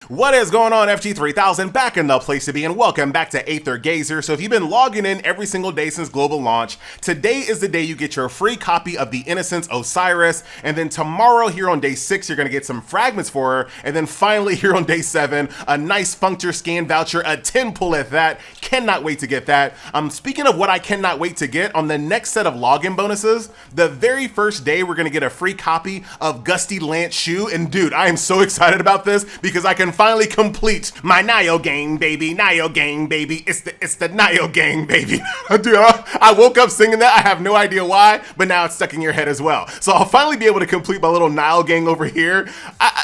What is going on, FG3000? Back in the place to be, and welcome back to Aether Gazer. So if you've been logging in every single day since global launch, today is the day you get your free copy of the Innocence Osiris, and then tomorrow here on day 6 you're going to get some fragments for her, and then finally here on day 7 a nice Functar scan voucher, a 10 pull at that. Cannot wait to get that. Speaking of what I cannot wait to get, on the next set of login bonuses, the very first day we're going to get a free copy of Gusty Lance Shoe, and dude, I am so excited about this because I can finally complete my Nile gang, baby. Nile gang, baby. It's the Nile gang, baby. Dude, I woke up singing that. I have no idea why, but now it's stuck in your head as well. So I'll finally be able to complete my little Nile gang over here.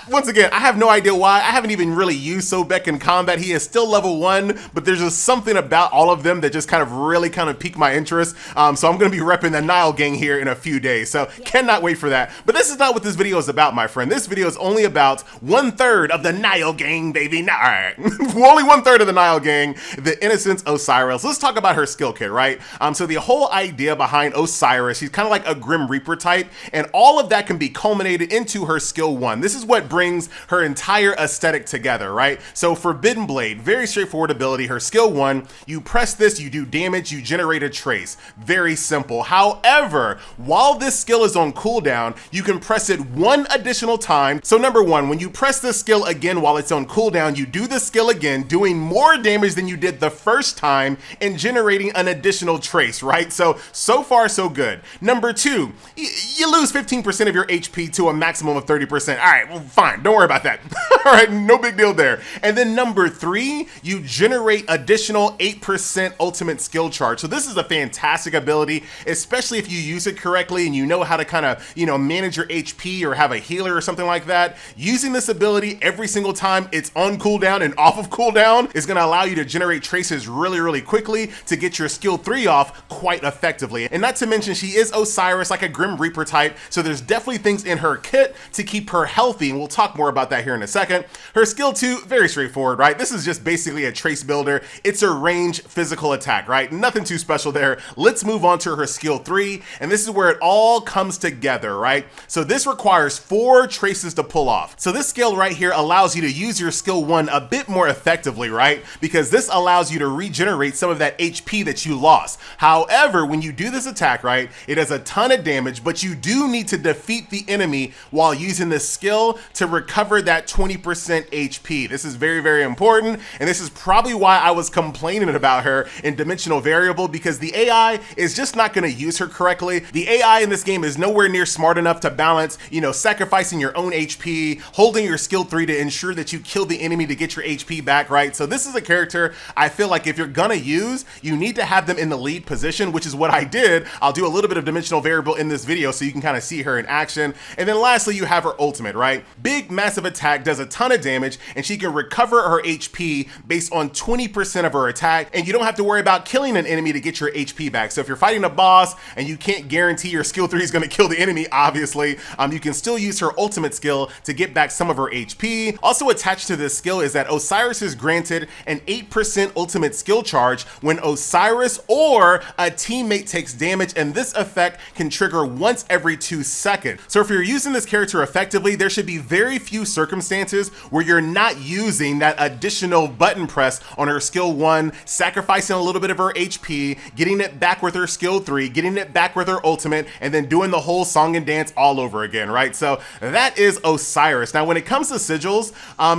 Once again, I have no idea why. I haven't even really used Sobek in combat. He is still level 1, but there's just something about all of them that just really piqued my interest. So I'm going to be repping the Nile gang here in a few days. So cannot wait for that. But this is not what this video is about, my friend. This video is only about 1/3 of the Nile gang, baby. All right. Only 1/3 of the Nile gang, the Innocence Osiris. Let's talk about her skill kit, right? So the whole idea behind Osiris, she's kind of like a Grim Reaper type, and all of that can be culminated into her skill 1. This is what brings her entire aesthetic together, right? So Forbidden Blade, very straightforward ability. Her skill 1, you press this, you do damage, you generate a trace. Very simple. However, while this skill is on cooldown, you can press it one additional time. So number 1, when you press this skill again while it's on cooldown, you do the skill again, doing more damage than you did the first time and generating an additional trace, right? So far so good. Number 2, you lose 15% of your HP to a maximum of 30%. All right, well, fine, don't worry about that. All right, no big deal there. And then number 3, you generate additional 8% ultimate skill charge. So this is a fantastic ability, especially if you use it correctly and you know how to manage your HP or have a healer or something like that. Using this ability every single time it's on cooldown and off of cooldown is going to allow you to generate traces really quickly to get your skill 3 off quite effectively. And not to mention, she is Osiris, like a Grim Reaper type, so there's definitely things in her kit to keep her healthy, and we'll talk more about that here in a second. Her skill 2, very straightforward, right? This is just basically a trace builder. It's a range physical attack, right? Nothing too special there. Let's move on to her skill 3, and this is where it all comes together, right? So this requires 4 traces to pull off. So this skill right here allows you to use your skill 1 a bit more effectively, right? Because this allows you to regenerate some of that HP that you lost. However, when you do this attack, right, it does a ton of damage, but you do need to defeat the enemy while using this skill to recover that 20% HP. This is very important, and this is probably why I was complaining about her in Dimensional Variable, because the AI is just not going to use her correctly. The AI in this game is nowhere near smart enough to balance, sacrificing your own HP, holding your skill 3 to ensure that you kill the enemy to get your HP back, right? So this is a character I feel like if you're gonna use, you need to have them in the lead position, which is what I did. I'll do a little bit of Dimensional Variable in this video so you can kind of see her in action. And then lastly, you have her ultimate, right? Big, massive attack, does a ton of damage, and she can recover her HP based on 20% of her attack, and you don't have to worry about killing an enemy to get your HP back. So if you're fighting a boss and you can't guarantee your skill 3 is gonna kill the enemy, obviously, you can still use her ultimate skill to get back some of her HP. Also attached to this skill is that Osiris is granted an 8% ultimate skill charge when Osiris or a teammate takes damage, and this effect can trigger once every 2 seconds. So if you're using this character effectively, there should be very few circumstances where you're not using that additional button press on her skill 1, sacrificing a little bit of her HP, getting it back with her skill 3, getting it back with her ultimate, and then doing the whole song and dance all over again, right? So that is Osiris. Now when it comes to sigils,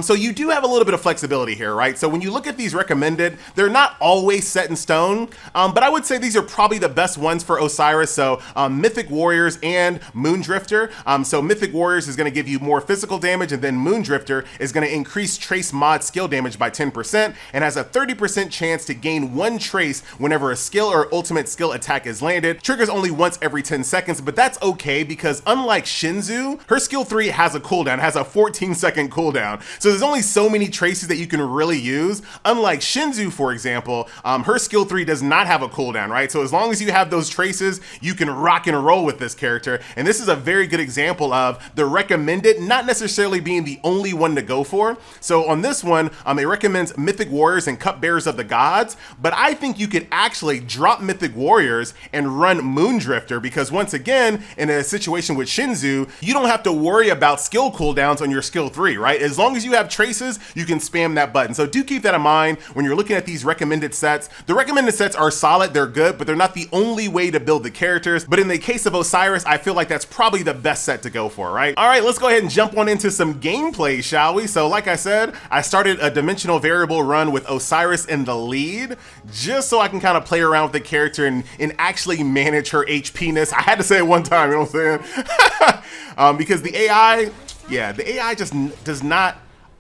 so you do have a little bit of flexibility here, right? So when you look at these recommended, they're not always set in stone, but I would say these are probably the best ones for Osiris. So Mythic Warriors and Moondrifter. So Mythic Warriors is going to give you more physical damage, and then Moondrifter is going to increase trace mod skill damage by 10% and has a 30% chance to gain 1 trace whenever a skill or ultimate skill attack is landed. Triggers only once every 10 seconds, but that's okay because unlike Shinzu, her skill 3 has a cooldown, has a 14-second cooldown. So there's only so many traces that you can really use. Unlike Shinzu, for example, her skill 3 does not have a cooldown, right? So as long as you have those traces, you can rock and roll with this character. And this is a very good example of the recommended not necessarily being the only one to go for. So on this one, it recommends Mythic Warriors and Cupbearers of the Gods, but I think you could actually drop Mythic Warriors and run Moondrifter, because once again, in a situation with Shinzu, you don't have to worry about skill cooldowns on your skill 3, right? As long as you you have traces, you can spam that button. So do keep that in mind when you're looking at these recommended sets. The recommended sets are solid, they're good, but they're not the only way to build the characters. But in the case of Osiris, I feel like that's probably the best set to go for, right? All right, let's go ahead and jump on into some gameplay, shall we? So like I said, I started a dimensional variable run with Osiris in the lead, just so I can kind of play around with the character and actually manage her HP-ness. I had to say it one time, you know what I'm saying? Because the AI, yeah, the AI just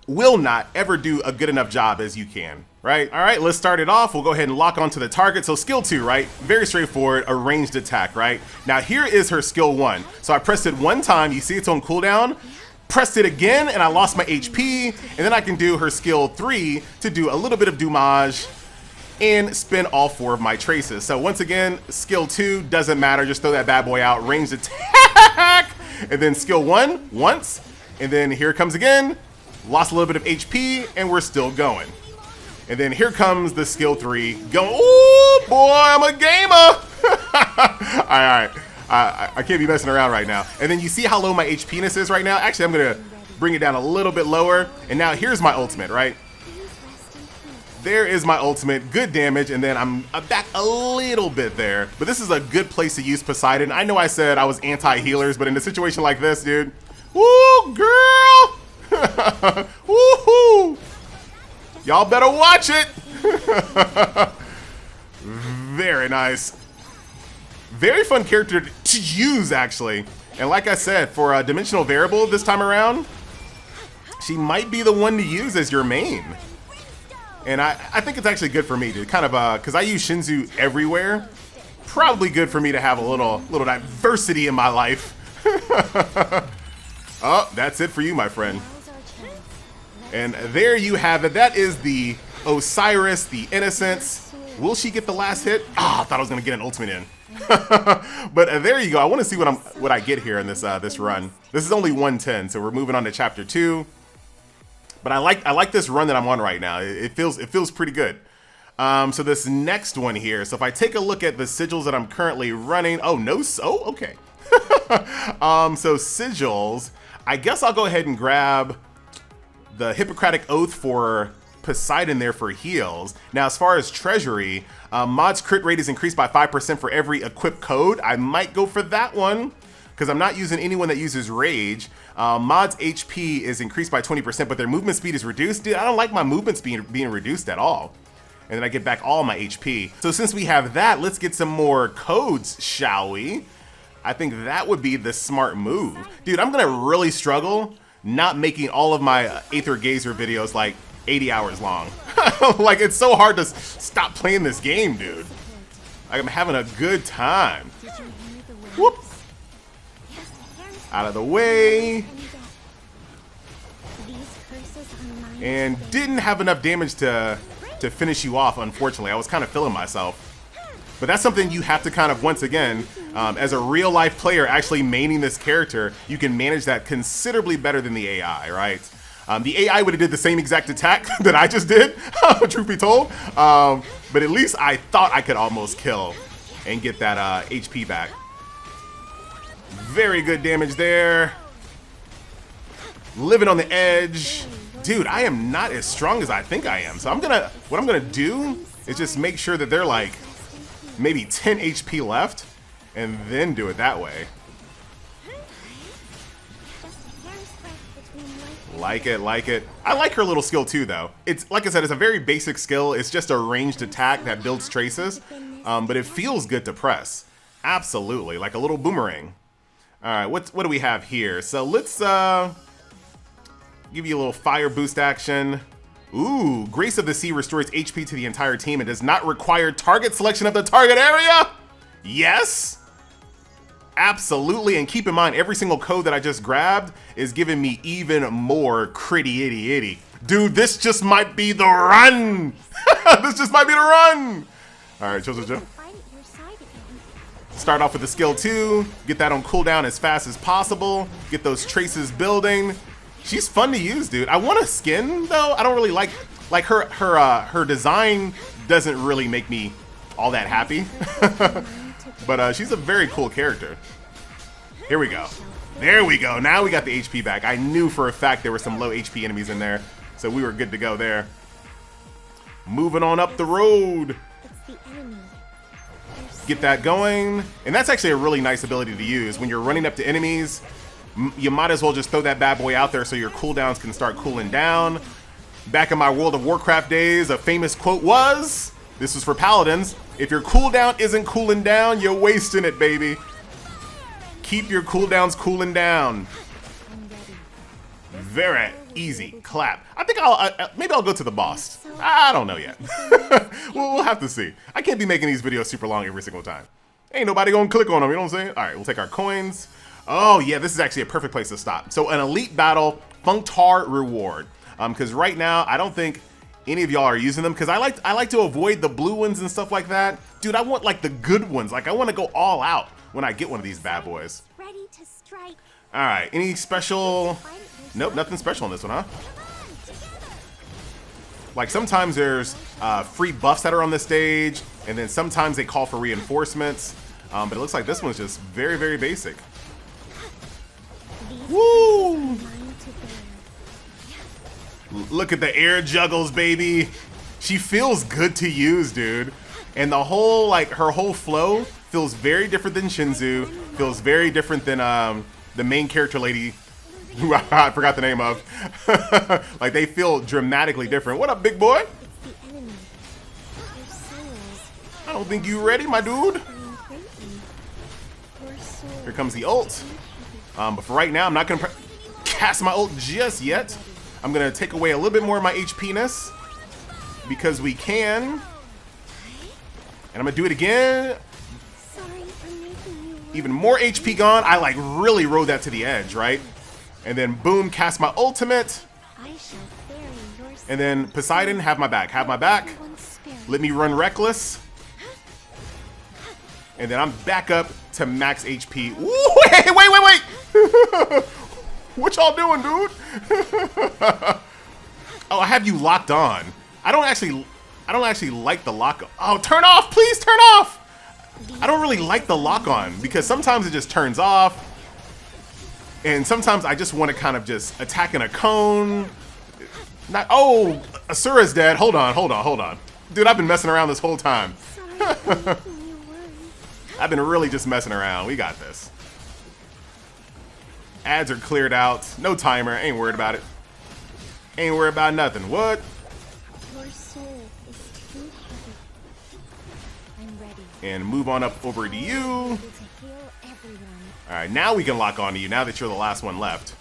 will not ever do a good enough job as you can, right? All right, let's start it off. We'll go ahead and lock onto the target. So skill 2, right? Very straightforward, a ranged attack, right? Now here is her skill 1. So I pressed it one time, you see it's on cooldown, pressed it again and I lost my HP, and then I can do her skill 3 to do a little bit of dommage and spin all 4 of my traces. So once again, skill 2 doesn't matter, just throw that bad boy out, ranged attack, and then skill 1 once, and then here it comes again, lost a little bit of HP, and we're still going. And then here comes the skill 3, going, oh boy, I'm a gamer. All right. I can't be messing around right now. And then you see how low my HP-ness is right now? Actually, I'm gonna bring it down a little bit lower. And now here's my ultimate, right? There is my ultimate, good damage, and then I'm back a little bit there. But this is a good place to use Poseidon. I know I said I was anti-healers, but in a situation like this, dude, woo, girl! Woohoo! Y'all better watch it! Very nice. Very fun character to use, actually. And like I said, for a dimensional variable this time around, she might be the one to use as your main. And I think it's actually good for me to kind of, because I use Shinzu everywhere. Probably good for me to have a little diversity in my life. Oh, that's it for you, my friend. And there you have it. That is the Osiris, the Innocence. Will she get the last hit? Ah, I thought I was gonna get an ultimate in. But there you go. I want to see what I get here in this this run. This is only 110, so we're moving on to chapter 2. But I like this run that I'm on right now. It feels pretty good. So this next one here. So if I take a look at the sigils that I'm currently running, okay. So sigils, I guess I'll go ahead and grab the Hippocratic Oath for Poseidon there for heals. Now, as far as treasury, Mod's crit rate is increased by 5% for every equipped code. I might go for that one because I'm not using anyone that uses rage. Mod's HP is increased by 20%, but their movement speed is reduced. Dude, I don't like my movement speed being reduced at all. And then I get back all my HP. So since we have that, let's get some more codes, shall we? I think that would be the smart move. Dude, I'm gonna really struggle not making all of my Aether Gazer videos like 80 hours long. Like, it's so hard to stop playing this game, dude. Like, I'm having a good time. Whoop. Out of the way. And didn't have enough damage to finish you off, unfortunately. I was kind of feeling myself. But that's something you have to kind of, once again, as a real life player actually maining this character, you can manage that considerably better than the AI, right? The AI would have did the same exact attack that I just did, truth be told. But at least I thought I could almost kill and get that HP back. Very good damage there. Living on the edge. Dude, I am not as strong as I think I am. So what I'm gonna do is just make sure that they're like maybe 10 HP left and then do it that way. Like it, like it. I like her little skill too, though. It's, like I said, it's a very basic skill. It's just a ranged attack that builds traces, but it feels good to press. Absolutely, like a little boomerang. All right, what do we have here? So let's give you a little fire boost action. Ooh, Grace of the Sea restores HP to the entire team and does not require target selection of the target area. Yes. Absolutely, and keep in mind, every single code that I just grabbed is giving me even more critty itty itty. Dude, this just might be the run! This just might be the run! Alright, chill. Start off with the skill 2, get that on cooldown as fast as possible, get those traces building. She's fun to use, dude. I want a skin, though. I don't really like her design doesn't really make me all that happy. But she's a very cool character. Here we go. There we go. Now we got the HP back. I knew for a fact there were some low HP enemies in there, so we were good to go there. Moving on up the road. Get that going. And that's actually a really nice ability to use. When you're running up to enemies, you might as well just throw that bad boy out there so your cooldowns can start cooling down. Back in my World of Warcraft days, a famous quote was, this was for paladins, if your cooldown isn't cooling down, you're wasting it, baby. Keep your cooldowns cooling down. Very easy clap. I think maybe I'll go to the boss. I don't know yet. we'll have to see. I can't be making these videos super long every single time. Ain't nobody gonna click on them, you know what I'm saying? All right, we'll take our coins. Oh yeah, this is actually a perfect place to stop. So an elite battle Functar reward. Because right now, I don't think any of y'all are using them, because I like to avoid the blue ones and stuff like that. Dude, I want like the good ones. Like I want to go all out when I get one of these bad boys. All right, any special? Nope, nothing special in this one, huh? Like sometimes there's free buffs that are on the stage, and then sometimes they call for reinforcements. But it looks like this one's just very, very basic. Woo! Look at the air juggles, baby. She feels good to use, dude. And the whole, like, her whole flow feels very different than Shinzu. Feels very different than the main character lady, who I forgot the name of. Like, they feel dramatically different. What up, big boy? I don't think you ready, my dude. Here comes the ult. But for right now, I'm not going to cast my ult just yet. I'm going to take away a little bit more of my HP-ness, because we can. And I'm going to do it again. Even more HP gone. I like really rode that to the edge, right? And then boom, cast my ultimate. And then Poseidon, have my back. Have my back. Let me run reckless. And then I'm back up to max HP. Ooh, wait. What y'all doing, dude? Oh, I have you locked on. I don't actually like the lock. Oh, turn off, please turn off. I don't really like the lock on, because sometimes it just turns off. And sometimes I just want to kind of just attack in a cone. Oh, Asura's dead. Hold on. Dude, I've been messing around this whole time. I've been really just messing around. We got this. Ads are cleared out. No timer. Ain't worried about it. Ain't worried about nothing. What? Your soul is too heavy. I'm ready. And move on up over to you. Alright, now we can lock onto you, now that you're the last one left.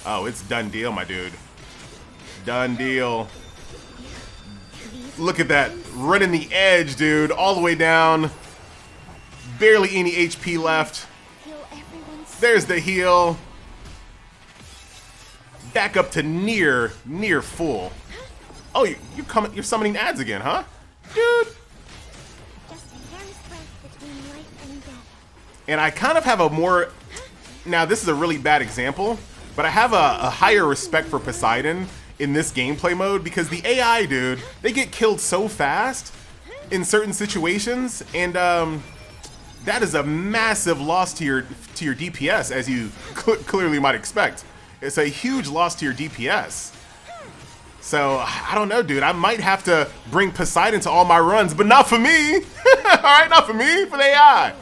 Oh, it's done deal, my dude. Done deal. Look at that. Running the edge, dude. All the way down. Barely any HP left. There's the heal. Back up to near full. Oh, you're summoning ads again, huh? Dude. And I kind of have a more, now this is a really bad example, but I have a higher respect for Poseidon in this gameplay mode, because the AI, dude, they get killed so fast in certain situations, and that is a massive loss to your DPS, as you clearly might expect. It's a huge loss to your DPS. So, I don't know, dude. I might have to bring Poseidon to all my runs, but not for me. Alright, not for me, for the AI.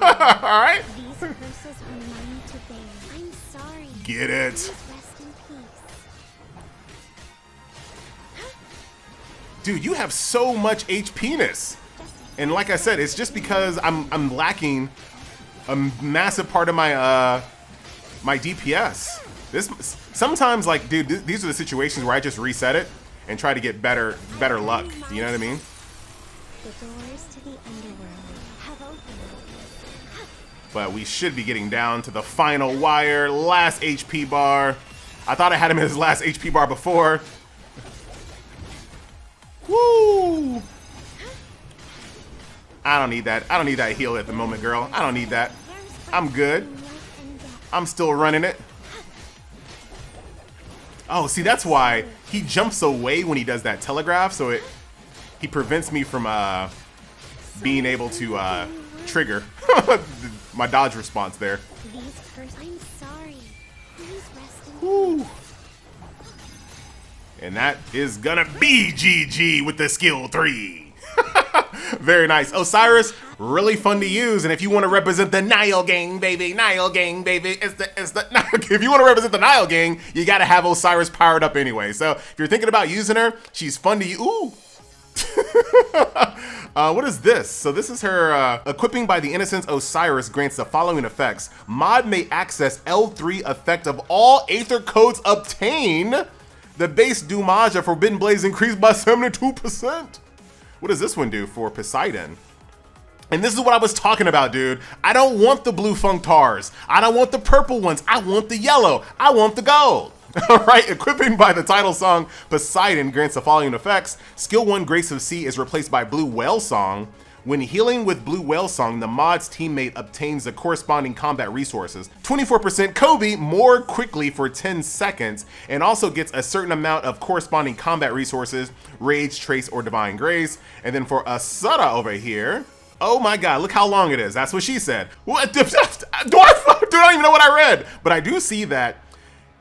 Alright? Get it. Dude, you have so much HP-ness. And like I said, it's just because I'm lacking a massive part of my my DPS. Sometimes, like, dude, these are the situations where I just reset it and try to get better luck. You know what I mean? The doors to the underworld have opened. But we should be getting down to the final wire, last HP bar. I thought I had him in his last HP bar before. Woo! I don't need that. I don't need that heal at the moment, girl. I don't need that. I'm good. I'm still running it. Oh, see, that's why he jumps away when he does that telegraph, so he prevents me from being able to trigger my dodge response there. And that is gonna be GG with the skill 3. Very nice. Osiris, really fun to use. And if you want to represent the Nile gang, baby, Nile gang, baby, it's the if you want to represent the Nile gang, you got to have Osiris powered up anyway. So if you're thinking about using her, she's fun to use. Ooh. What is this? So this is her equipping by the Innocence Osiris grants the following effects. Mod may access L3 effect of all Aether codes obtained. The base damage of Forbidden Blaze increased by 72%. What does this one do for Poseidon? And this is what I was talking about, dude. I don't want the blue Functars. I don't want the purple ones. I want the yellow. I want the gold. All right, equipping by the title song, Poseidon grants the following effects. Skill 1, Grace of Sea is replaced by Blue Whale Song. When healing with Blue Whale Song, the mod's teammate obtains the corresponding combat resources. 24% Kobe more quickly for 10 seconds, and also gets a certain amount of corresponding combat resources, Rage, Trace, or Divine Grace. And then for Asura over here, oh my god, look how long it is. That's what she said. What? Dude, I don't even know what I read. But I do see that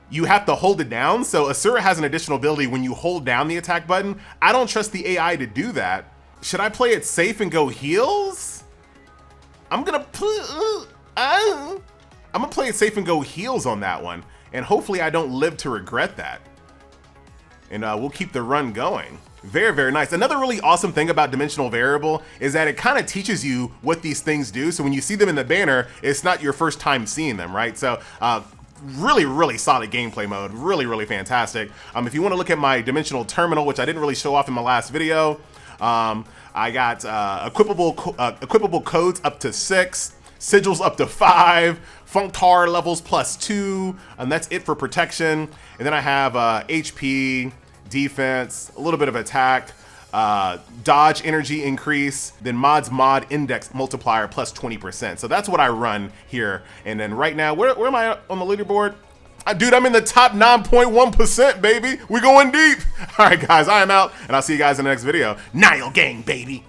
you have to hold it down. So Asura has an additional ability when you hold down the attack button. I don't trust the AI to do that. Should I play it safe and go heals? I'm gonna play it safe and go heals on that one. And hopefully I don't live to regret that. And we'll keep the run going. Very, very nice. Another really awesome thing about Dimensional Variable is that it kind of teaches you what these things do. So when you see them in the banner, it's not your first time seeing them, right? So really, really solid gameplay mode. Really, really fantastic. If you want to look at my Dimensional Terminal, which I didn't really show off in my last video, I got equipable codes up to 6, sigils up to 5, Functar levels +2, and that's it for protection. And then I have HP, defense, a little bit of attack, dodge energy increase, then mod index multiplier +20%. So that's what I run here. And then right now, where am I on the leaderboard? Dude, I'm in the top 9.1%, baby. We going deep. All right, guys, I am out, and I'll see you guys in the next video. Nile gang, baby.